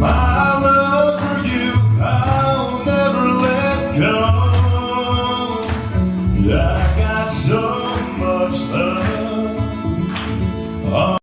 My love for you, I'll never let go. I got so much love. Oh.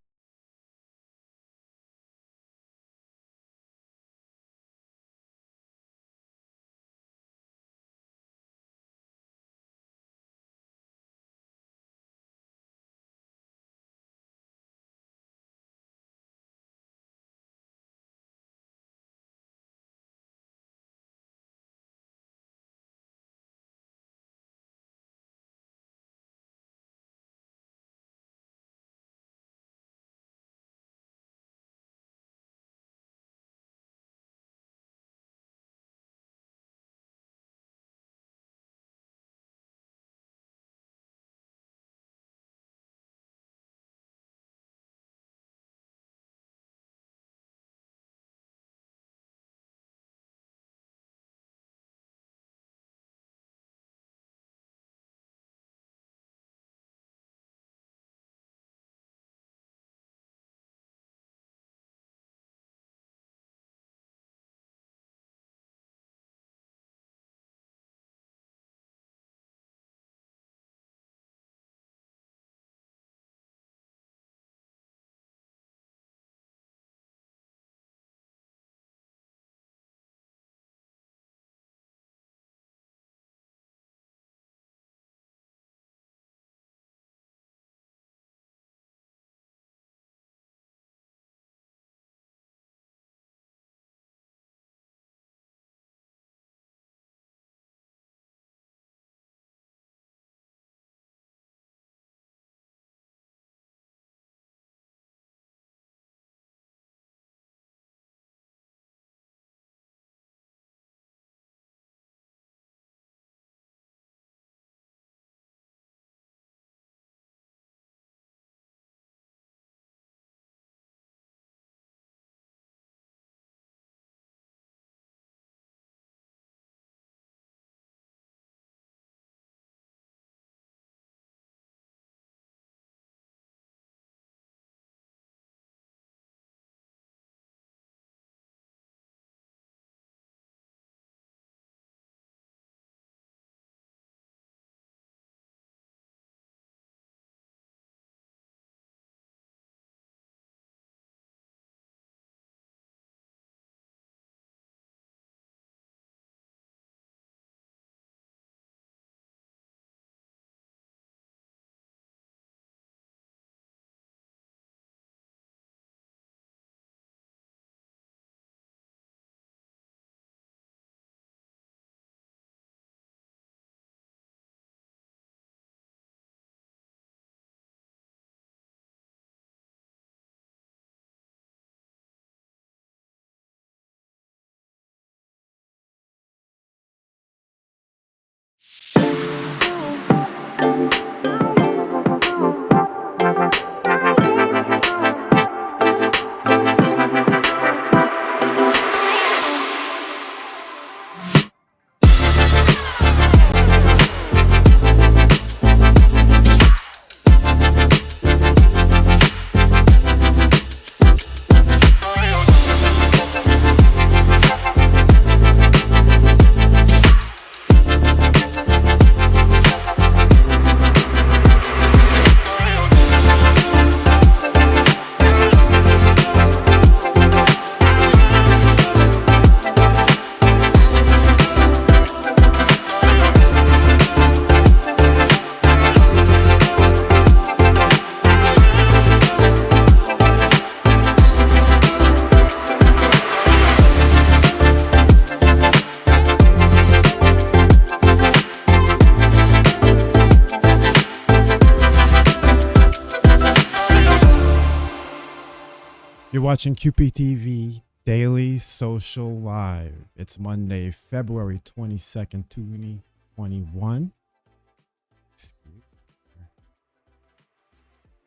You're watching QPTV Daily Social Live. It's Monday, February 22nd, 2021.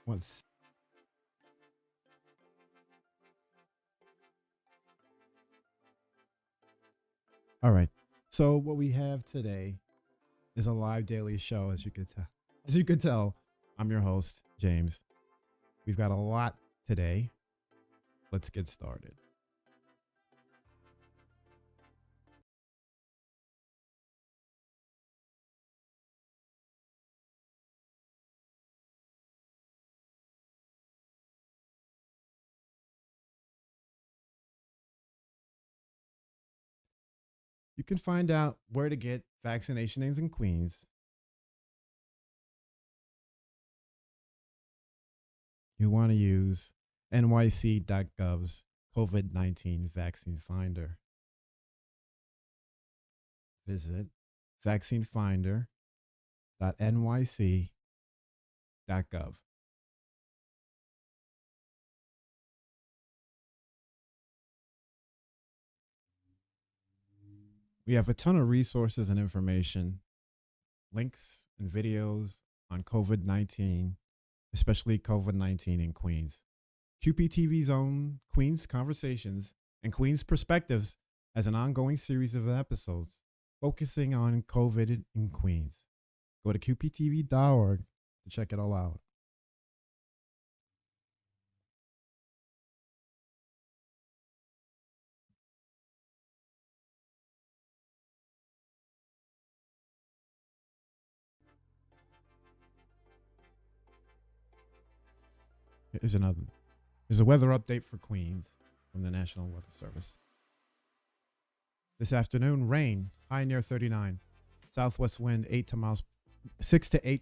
Once. All right. So what we have today is a live daily show, as you could tell. As you could tell, I'm your host, James. We've got a lot today. Let's get started. You can find out where to get vaccinations in Queens. You want to use nyc.gov's COVID-19 vaccine finder. Visit vaccinefinder.nyc.gov. We have a ton of resources and information, links and videos on COVID 19, especially COVID 19 in Queens. QPTV's own Queens Conversations and Queens Perspectives has an ongoing series of episodes focusing on COVID in Queens. Go to qptv.org to check it all out. Here's another. There's a weather update for Queens from the National Weather Service. This afternoon, rain, high near 39. Southwest wind 6 to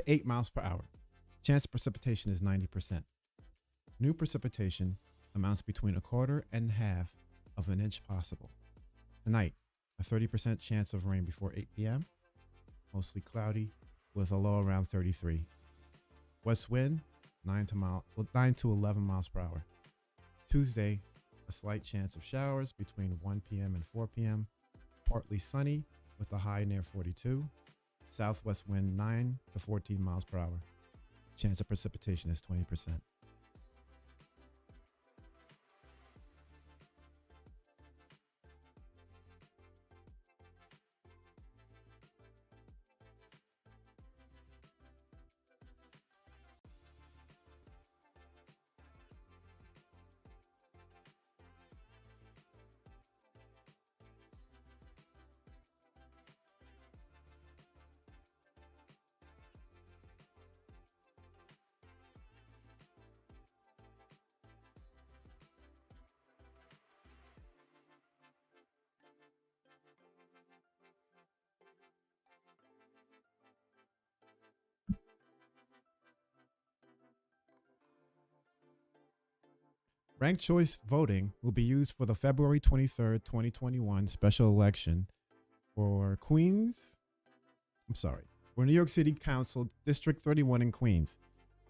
8 miles per hour. Chance of precipitation is 90%. New precipitation amounts between a quarter and half of an inch possible. Tonight, a 30% chance of rain before 8 p.m. Mostly cloudy with a low around 33. West wind 9 to 11 miles per hour. Tuesday, a slight chance of showers between 1 p.m. and 4 p.m. Partly sunny with a high near 42. Southwest wind 9 to 14 miles per hour. Chance of precipitation is 20%. Ranked choice voting will be used for the February 23rd, 2021 special election for New York City Council District 31 in Queens.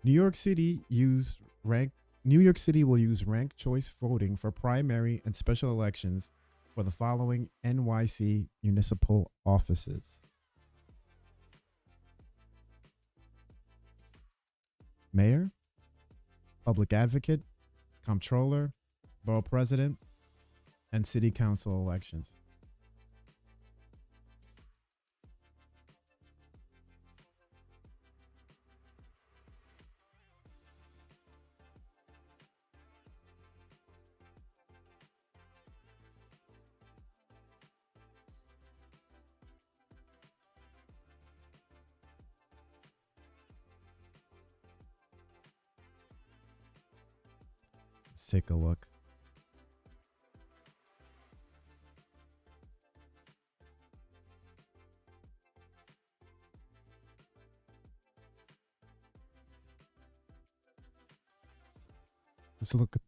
New York City will use ranked choice voting for primary and special elections for the following NYC municipal offices: Mayor, Public Advocate, Comptroller, Borough President, and City Council elections. Let's take a look.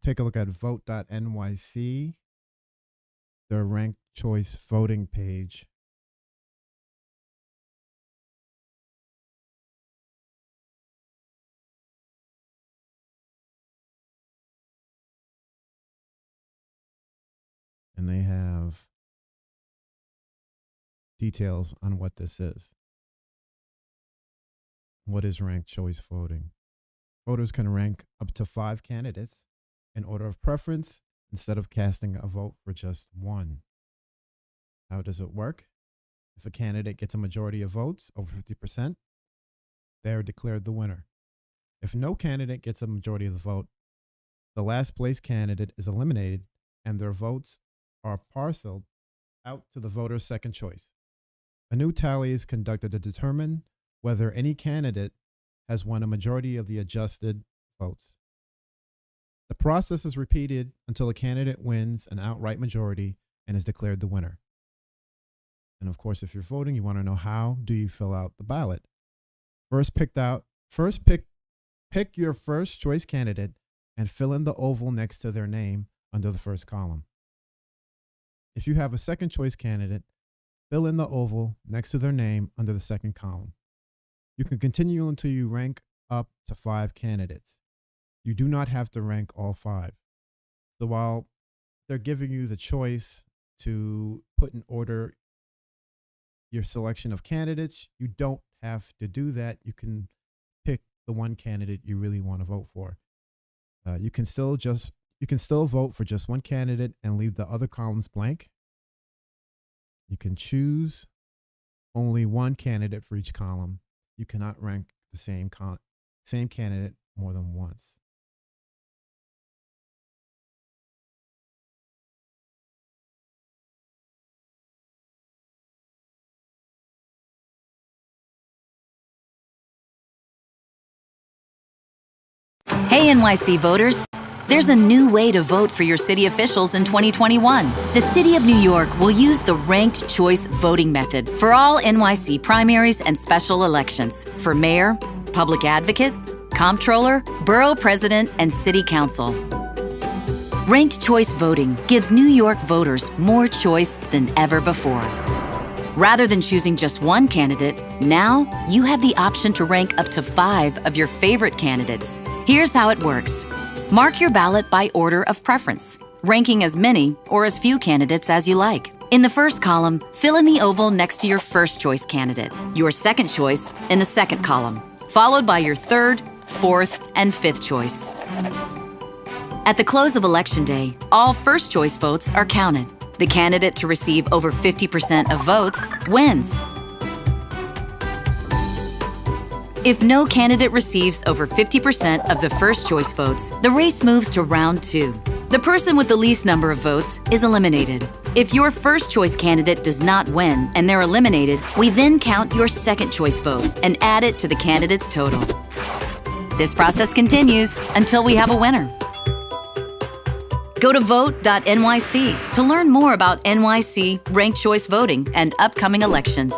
Take a look at vote.nyc, their ranked choice voting page. And they have details on what this is. What is ranked choice voting? Voters can rank up to 5 candidates in order of preference instead of casting a vote for just one. How does it work? If a candidate gets a majority of votes, over 50%, they are declared the winner. If no candidate gets a majority of the vote, the last place candidate is eliminated and their votes are parceled out to the voter's second choice. A new tally is conducted to determine whether any candidate has won a majority of the adjusted votes. The process is repeated until a candidate wins an outright majority and is declared the winner. And of course, if you're voting, you want to know how do you fill out the ballot. Pick your first choice candidate and fill in the oval next to their name under the first column. If you have a second choice candidate, fill in the oval next to their name under the second column. You can continue until you rank up to 5 candidates. You do not have to rank all 5. So while they're giving you the choice to put in order your selection of candidates, you don't have to do that. You can pick the one candidate you really want to vote for. You can still vote for just one candidate and leave the other columns blank. You can choose only one candidate for each column. You cannot rank the same candidate more than once. Hey NYC voters, there's a new way to vote for your city officials in 2021. The City of New York will use the ranked choice voting method for all NYC primaries and special elections for mayor, public advocate, comptroller, borough president, and city council. Ranked choice voting gives New York voters more choice than ever before. Rather than choosing just one candidate, now you have the option to rank up to 5 of your favorite candidates. Here's how it works. Mark your ballot by order of preference, ranking as many or as few candidates as you like. In the first column, fill in the oval next to your first choice candidate, your second choice in the second column, followed by your third, fourth, and fifth choice. At the close of Election Day, all first choice votes are counted. The candidate to receive over 50% of votes wins. If no candidate receives over 50% of the first choice votes, the race moves to round 2. The person with the least number of votes is eliminated. If your first choice candidate does not win and they're eliminated, we then count your second choice vote and add it to the candidate's total. This process continues until we have a winner. Go to vote.nyc to learn more about NYC ranked choice voting and upcoming elections.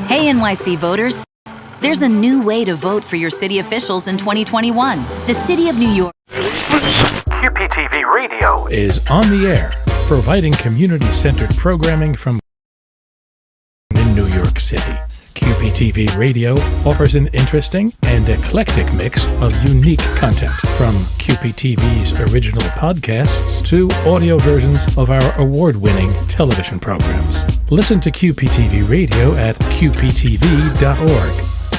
Hey NYC voters, there's a new way to vote for your city officials in 2021. The City of New York. QPTV Radio is on the air, providing community-centered programming from in New York City. QPTV Radio offers an interesting and eclectic mix of unique content, from QPTV's original podcasts to audio versions of our award-winning television programs. Listen to QPTV Radio at qptv.org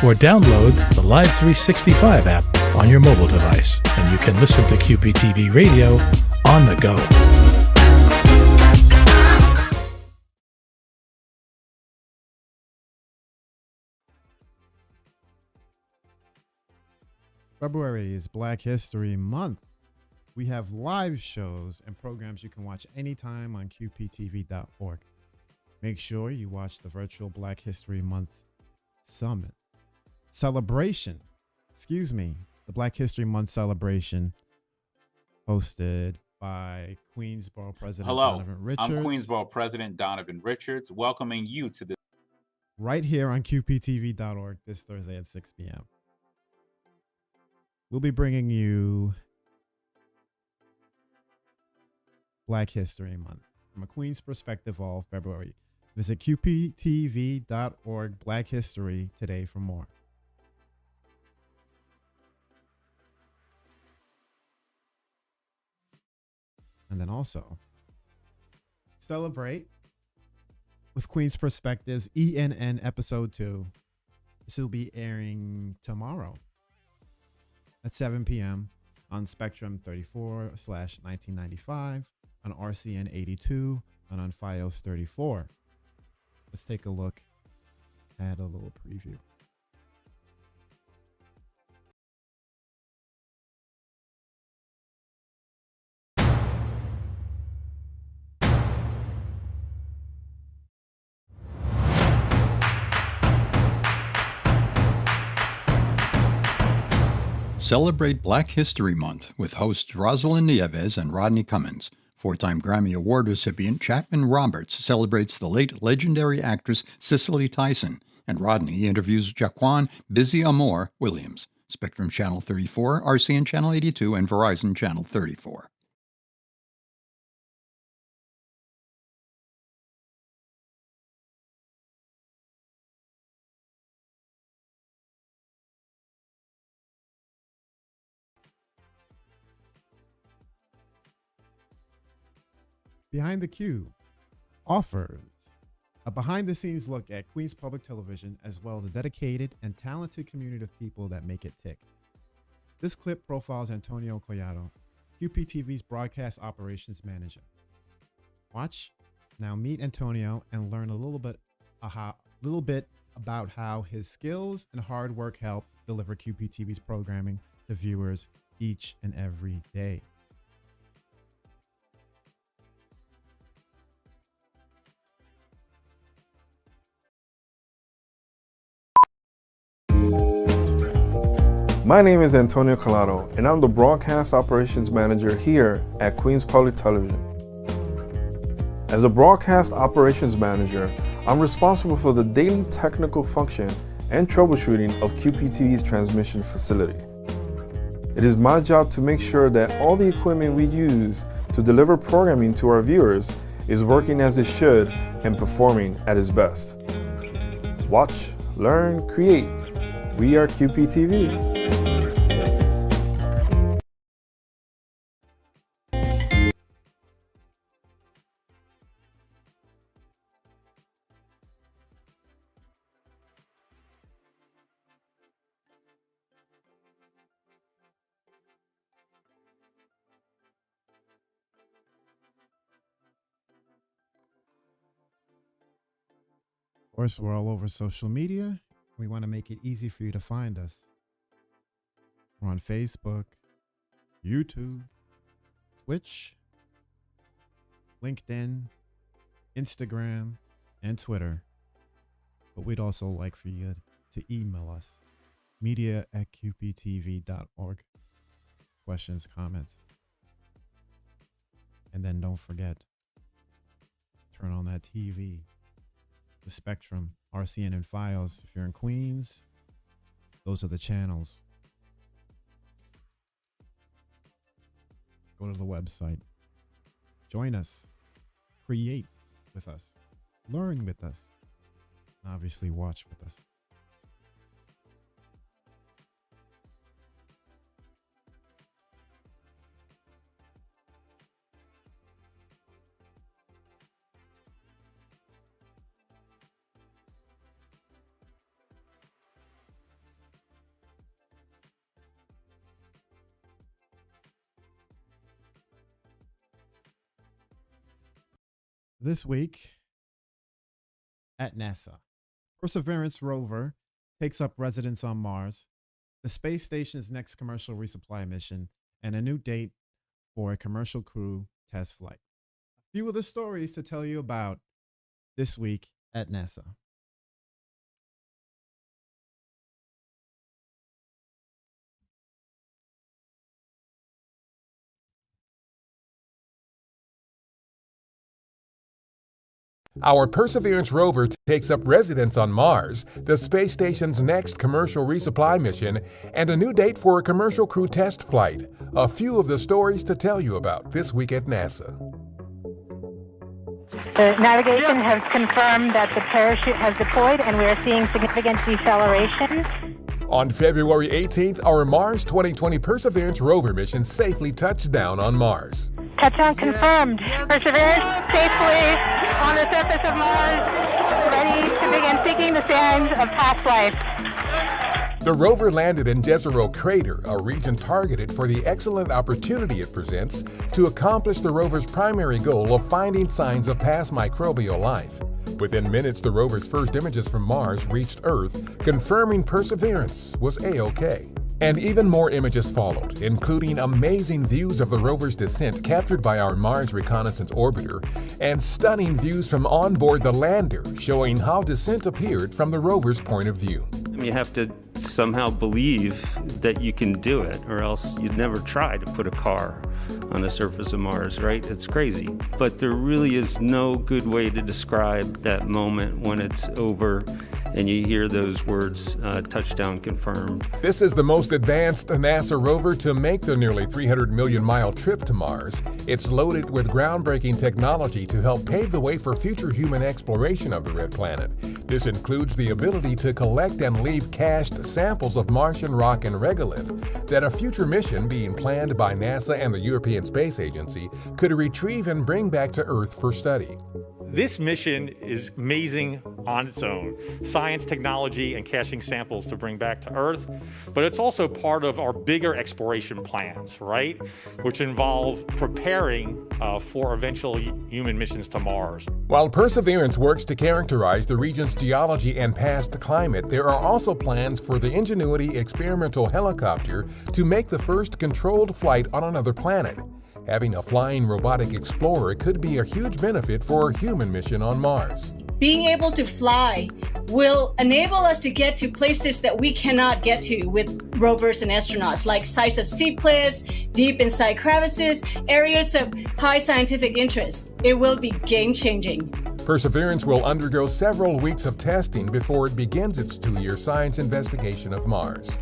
or download the Live 365 app on your mobile device, and you can listen to QPTV Radio on the go. February is Black History Month. We have live shows and programs you can watch anytime on qptv.org. Make sure you watch the virtual Black History Month celebration. The Black History Month celebration hosted by Queensborough President Donovan Richards. I'm Queensborough President Donovan Richards, welcoming you to this right here on qptv.org this Thursday at 6 p.m. We'll be bringing you Black History Month from a Queen's perspective all February. Visit qptv.org Black History today for more. And then also celebrate with Queen's Perspectives ENN Episode 2. This will be airing tomorrow at 7 p.m. on Spectrum 34/1995, on RCN 82, and on FiOS 34. Let's take a look at a little preview. Celebrate Black History Month with hosts Rosalind Nieves and Rodney Cummins. Four-time Grammy Award recipient Chapman Roberts celebrates the late legendary actress Cicely Tyson, and Rodney interviews Jaquan Busy Amor Williams. Spectrum Channel 34, RCN Channel 82, and Verizon Channel 34. Behind the Cue offers a behind-the-scenes look at Queens Public Television, as well as a dedicated and talented community of people that make it tick. This clip profiles Antonio Collado, QPTV's broadcast operations manager. Watch, now meet Antonio and learn a little bit about how his skills and hard work help deliver QPTV's programming to viewers each and every day. My name is Antonio Collado, and I'm the Broadcast Operations Manager here at Queens Public Television. As a Broadcast Operations Manager, I'm responsible for the daily technical function and troubleshooting of QPTV's transmission facility. It is my job to make sure that all the equipment we use to deliver programming to our viewers is working as it should and performing at its best. Watch, learn, create. We are QPTV. Of course, we're all over social media. We want to make it easy for you to find us. We're on Facebook, YouTube, Twitch, LinkedIn, Instagram, and Twitter. But we'd also like for you to email us, media@qptv.org. Questions, comments. And then don't forget, turn on that TV. The Spectrum, RCN, and Files. If you're in Queens, those are the channels. Go to the website. Join us. Create with us. Learn with us. And obviously watch with us. This week at NASA, Perseverance rover takes up residence on Mars, the space station's next commercial resupply mission, and a new date for a commercial crew test flight. A few of the stories to tell you about this week at NASA. Our Perseverance rover takes up residence on Mars, the space station's next commercial resupply mission, and a new date for a commercial crew test flight. A few of the stories to tell you about this week at NASA. The navigation has confirmed that the parachute has deployed and we are seeing significant deceleration. On February 18th, our Mars 2020 Perseverance rover mission safely touched down on Mars. Touchdown confirmed. Perseverance safely on the surface of Mars, ready to begin seeking the signs of past life. The rover landed in Jezero Crater, a region targeted for the excellent opportunity it presents to accomplish the rover's primary goal of finding signs of past microbial life. Within minutes, the rover's first images from Mars reached Earth, confirming Perseverance was A-OK. And even more images followed, including amazing views of the rover's descent captured by our Mars Reconnaissance Orbiter, and stunning views from onboard the lander showing how descent appeared from the rover's point of view. You have to somehow believe that you can do it, or else you'd never try to put a car on the surface of Mars, right? It's crazy. But there really is no good way to describe that moment when it's over and you hear those words, touchdown confirmed. This is the most advanced NASA rover to make the nearly 300 million mile trip to Mars. It's loaded with groundbreaking technology to help pave the way for future human exploration of the red planet. This includes the ability to collect and leave cached samples of Martian rock and regolith that a future mission being planned by NASA and the European Space Agency could retrieve and bring back to Earth for study. This mission is amazing on its own. Science, technology, and caching samples to bring back to Earth. But it's also part of our bigger exploration plans, right? Which involve preparing for eventual human missions to Mars. While Perseverance works to characterize the region's geology and past climate, there are also plans for the Ingenuity experimental helicopter to make the first controlled flight on another planet. Having a flying robotic explorer could be a huge benefit for a human mission on Mars. Being able to fly will enable us to get to places that we cannot get to with rovers and astronauts, like sites of steep cliffs, deep inside crevices, areas of high scientific interest. It will be game-changing. Perseverance will undergo several weeks of testing before it begins its 2-year science investigation of Mars.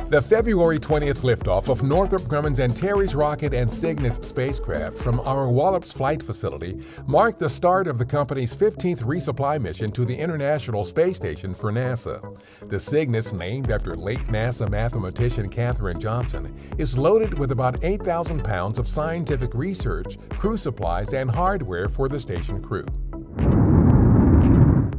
The February 20th liftoff of Northrop Grumman's Antares rocket and Cygnus spacecraft from our Wallops Flight Facility marked the start of the company's 15th resupply mission to the International Space Station for NASA. The Cygnus, named after late NASA mathematician Katherine Johnson, is loaded with about 8,000 pounds of scientific research, crew supplies, and hardware for the station crew.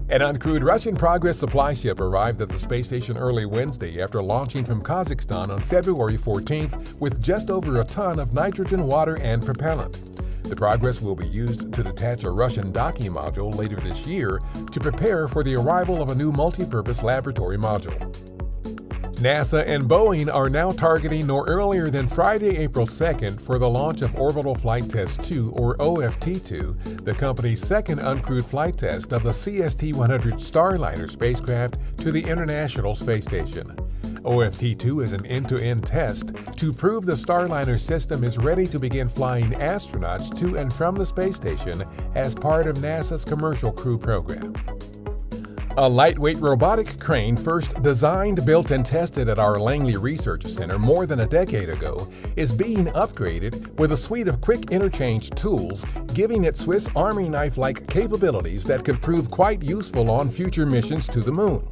An uncrewed Russian Progress supply ship arrived at the space station early Wednesday after launching from Kazakhstan on February 14th with just over a ton of nitrogen, water, and propellant. The Progress will be used to detach a Russian docking module later this year to prepare for the arrival of a new multi-purpose laboratory module. NASA and Boeing are now targeting no earlier than Friday, April 2nd for the launch of Orbital Flight Test 2, or OFT-2, the company's second uncrewed flight test of the CST-100 Starliner spacecraft to the International Space Station. OFT-2 is an end-to-end test to prove the Starliner system is ready to begin flying astronauts to and from the space station as part of NASA's Commercial Crew program. A lightweight robotic crane first designed, built, and tested at our Langley Research Center more than a decade ago is being upgraded with a suite of quick interchange tools, giving it Swiss Army knife-like capabilities that could prove quite useful on future missions to the moon.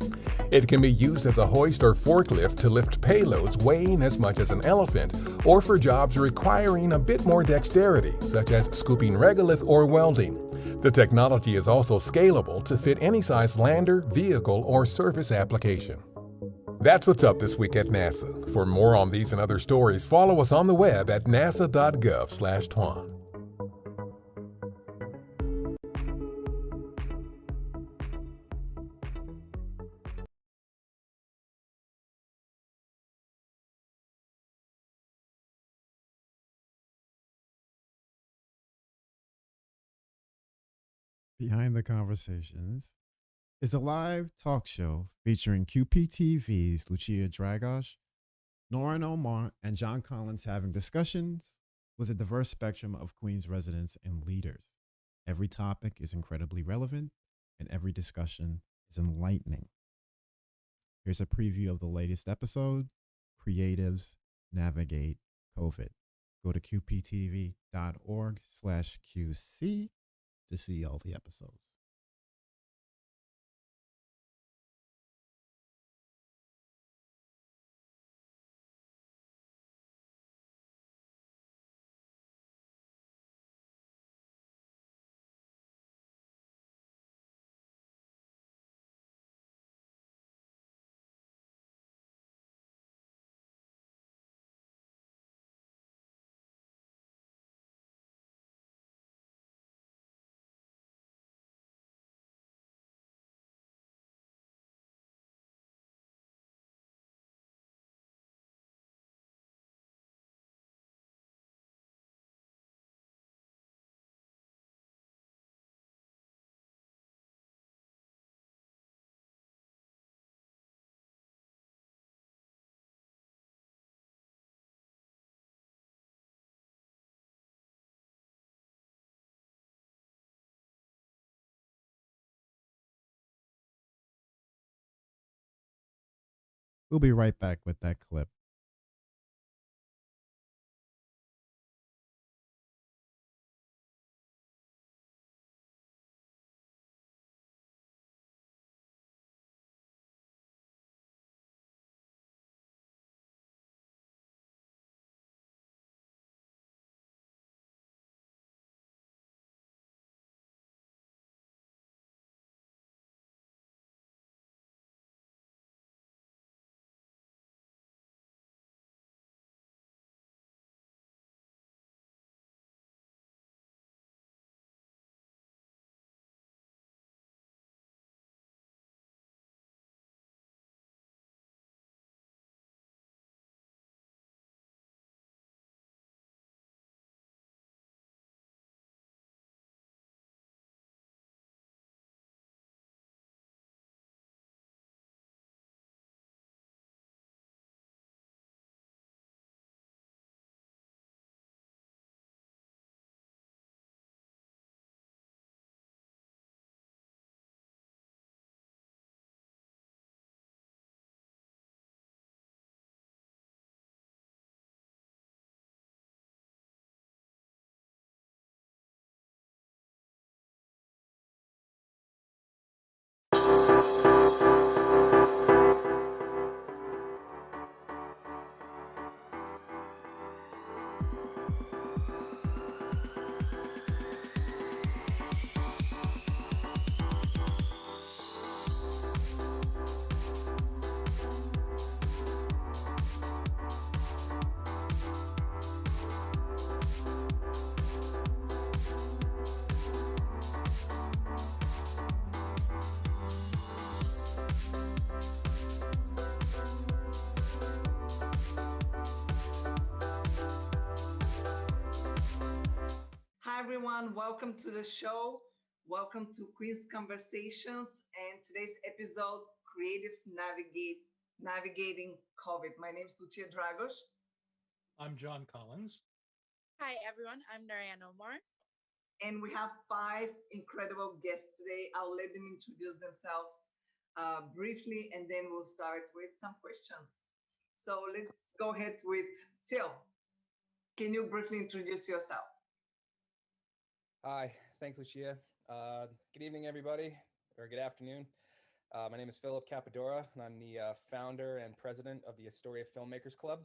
It can be used as a hoist or forklift to lift payloads weighing as much as an elephant, or for jobs requiring a bit more dexterity, such as scooping regolith or welding. The technology is also scalable to fit any size lander, vehicle, or surface application. That's what's up this week at NASA. For more on these and other stories, follow us on the web at nasa.gov/twan. Behind the Conversations is a live talk show featuring QPTV's Lucia Dragos, Norrin Omar, and John Collins having discussions with a diverse spectrum of Queens residents and leaders. Every topic is incredibly relevant, and every discussion is enlightening. Here's a preview of the latest episode, Creatives Navigate COVID. Go to qptv.org/QC to see all the episodes. We'll be right back with that clip. Hi, everyone. Welcome to the show. Welcome to Queen's Conversations and today's episode, Creatives Navigating COVID. My name is Lucia Dragos. I'm John Collins. Hi, everyone. I'm Narayan Omar. And we have five incredible guests today. I'll let them introduce themselves briefly, and then we'll start with some questions. So let's go ahead with Jill. Can you briefly introduce yourself? Hi, thanks, Lucia. Good evening, everybody, or good afternoon. My name is Philip Capadora, and I'm the founder and president of the Astoria Filmmakers Club.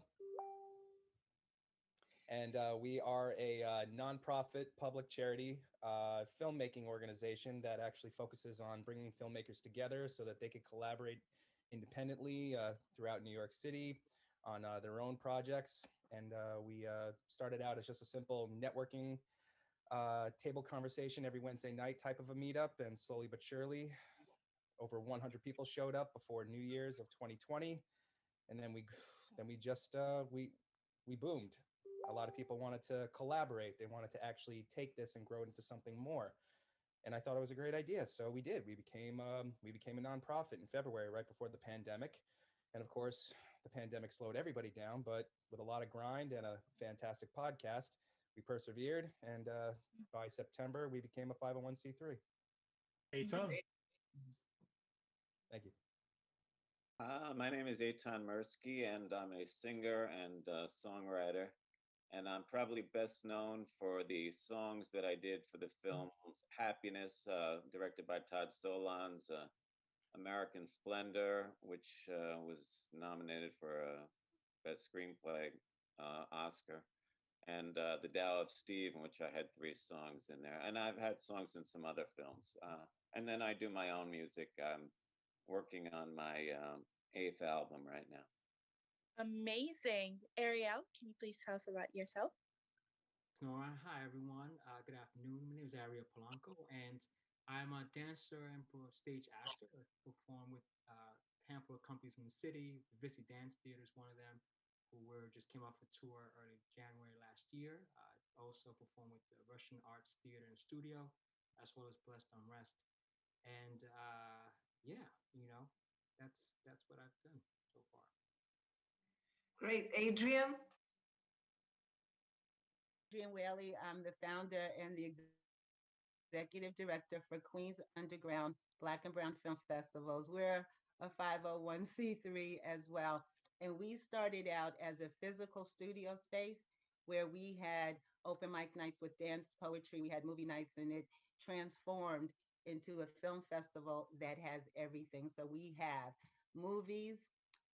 And we are a nonprofit public charity filmmaking organization that actually focuses on bringing filmmakers together so that they can collaborate independently throughout New York City on their own projects. And we started out as just a simple networking table conversation every Wednesday night type of a meetup, and slowly but surely over 100 people showed up before New Year's of 2020, and then we boomed. A lot of people wanted to collaborate. They wanted to actually take this and grow it into something more, and I thought it was a great idea. So we did. We became a nonprofit in February, right before the pandemic, and of course the pandemic slowed everybody down, but with a lot of grind and a fantastic podcast, we persevered, and by September, we became a 501c3. Eitan. Thank you. My name is Eitan Mirsky, and I'm a singer and songwriter. And I'm probably best known for the songs that I did for the film Happiness, directed by Todd Solondz, American Splendor, which was nominated for a Best Screenplay Oscar, and The Tao of Steve, in which I had 3 songs in there. And I've had songs in some other films. And then I do my own music. I'm working on my 8th album right now. Amazing. Ariel, can you please tell us about yourself? Nora. Hi, everyone. Good afternoon. My name is Ariel Polanco, and I'm a dancer and stage actor. I perform with a handful of companies in the city. The Vissy Dance Theater is one of them, who just came off a tour early January last year. I also perform with the Russian Arts Theater and Studio, as well as Blessed Unrest. And yeah, that's what I've done so far. Great. Adrian? Adrian Whaley. I'm the founder and the executive director for Queens Underground Black and Brown Film Festivals. We're a 501c3 as well. And we started out as a physical studio space where we had open mic nights with dance, poetry, we had movie nights, and it transformed into a film festival that has everything. So we have movies,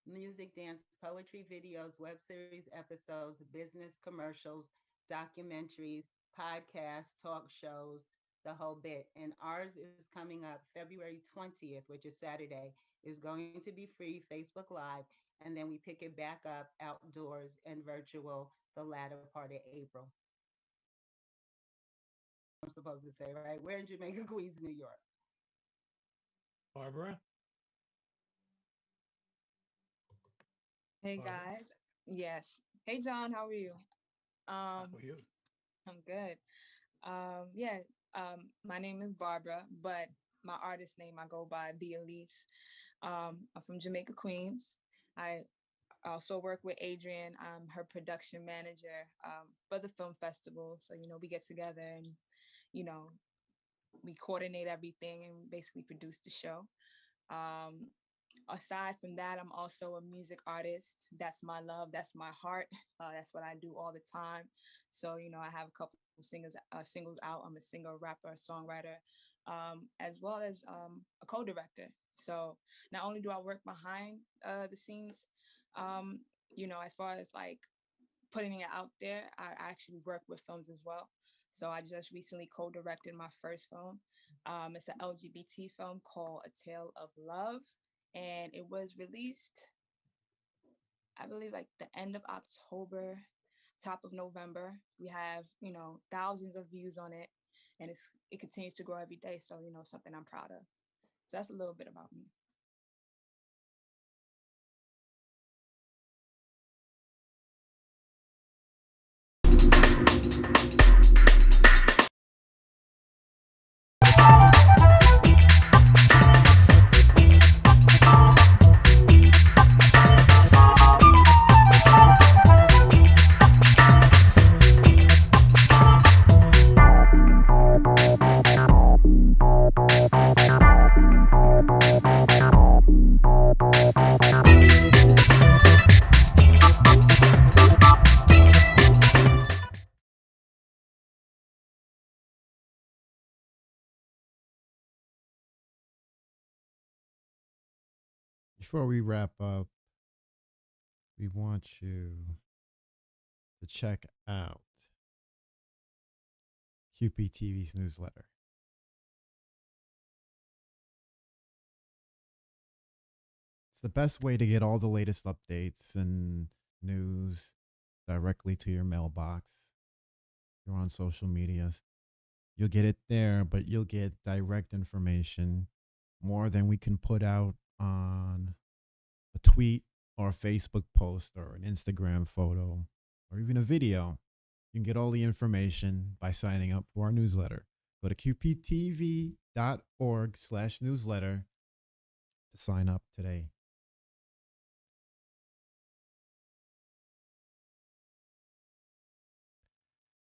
music, dance, poetry, videos, web series episodes, business commercials, documentaries, podcasts, talk shows, the whole bit. And ours is coming up February 20th, which is Saturday, is going to be free Facebook Live. And then we pick it back up outdoors and virtual the latter part of April. I'm supposed to say, right? We're in Jamaica, Queens, New York. Barbara? Hey Barbara? guys. Yes. Hey John, how are you? How Um, are you? I'm good. Yeah, my name is Barbara, but my artist name I go by B Elise. I'm from Jamaica, Queens. I also work with Adrian. I'm her production manager for the film festival. So, we get together and, you know, we coordinate everything and basically produce the show. Um, Aside from that, I'm also a music artist. That's my love. That's my heart. That's what I do all the time. So, I have a couple of singles out. I'm a singer, rapper, songwriter, as well as a co-director. So not only do I work behind the scenes, um, as far as like putting it out there, I actually work with films as well. So I just recently co-directed my first film. It's an LGBT film called A Tale of Love, and it was released, I believe, like the end of October, top of November. We have, thousands of views on it, and it continues to grow every day. So, something I'm proud of. So that's a little bit about me. Before we wrap up, we want you to check out QPTV's newsletter. It's the best way to get all the latest updates and news directly to your mailbox. If you're on social media, you'll get it there, but you'll get direct information, more than we can put out on a tweet or a Facebook post or an Instagram photo or even a video. You can get all the information by signing up for our newsletter. Go to qptv.org/newsletter to sign up today.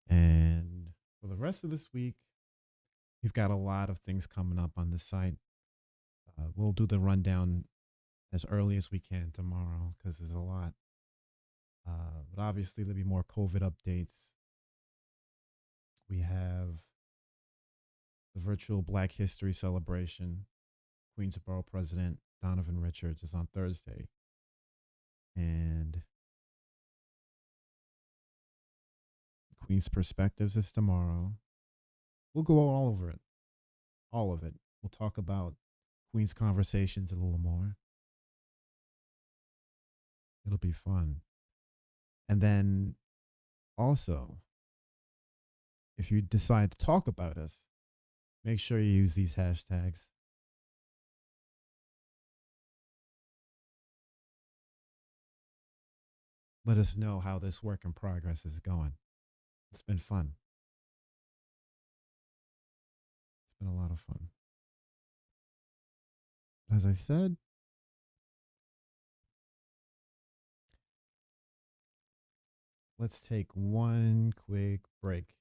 And for the rest of this week, we've got a lot of things coming up on the site. We'll do the rundown as early as we can tomorrow because there's a lot. But obviously, there'll be more COVID updates. We have the virtual Black History celebration. Queensborough President Donovan Richards is on Thursday. And Queen's Perspectives is tomorrow. We'll go all over it. All of it. We'll talk about Queen's Conversations a little more. It'll be fun. And then also, if you decide to talk about us, make sure you use these hashtags. Let us know how this work in progress is going. It's been fun. It's been a lot of fun. As I said, let's take one quick break.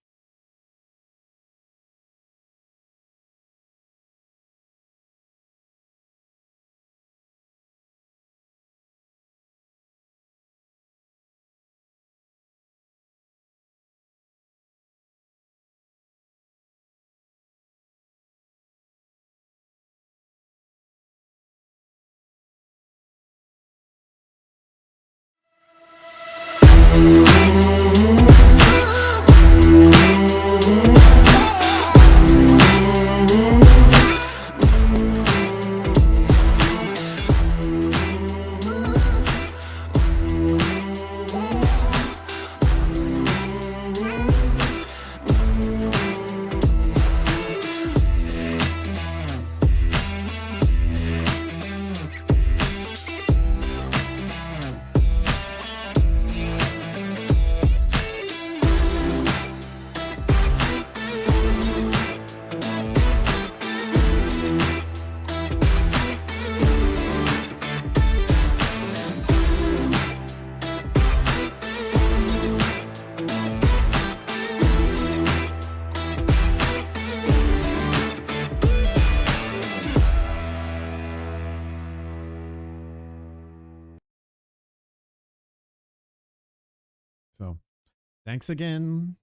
Thanks again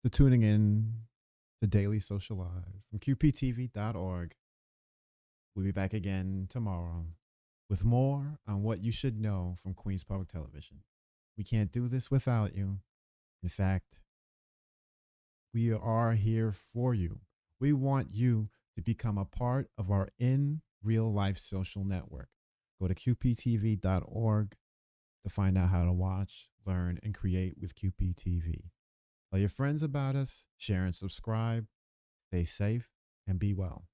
for tuning in to Daily Social Live from QPTV.org. We'll be back again tomorrow with more on what you should know from Queens Public Television. We can't do this without you. In fact, we are here for you. We want you to become a part of our in real life social network. Go to QPTV.org to find out how to watch, learn, and create with QPTV. Tell your friends about us, share and subscribe. Stay safe and be well.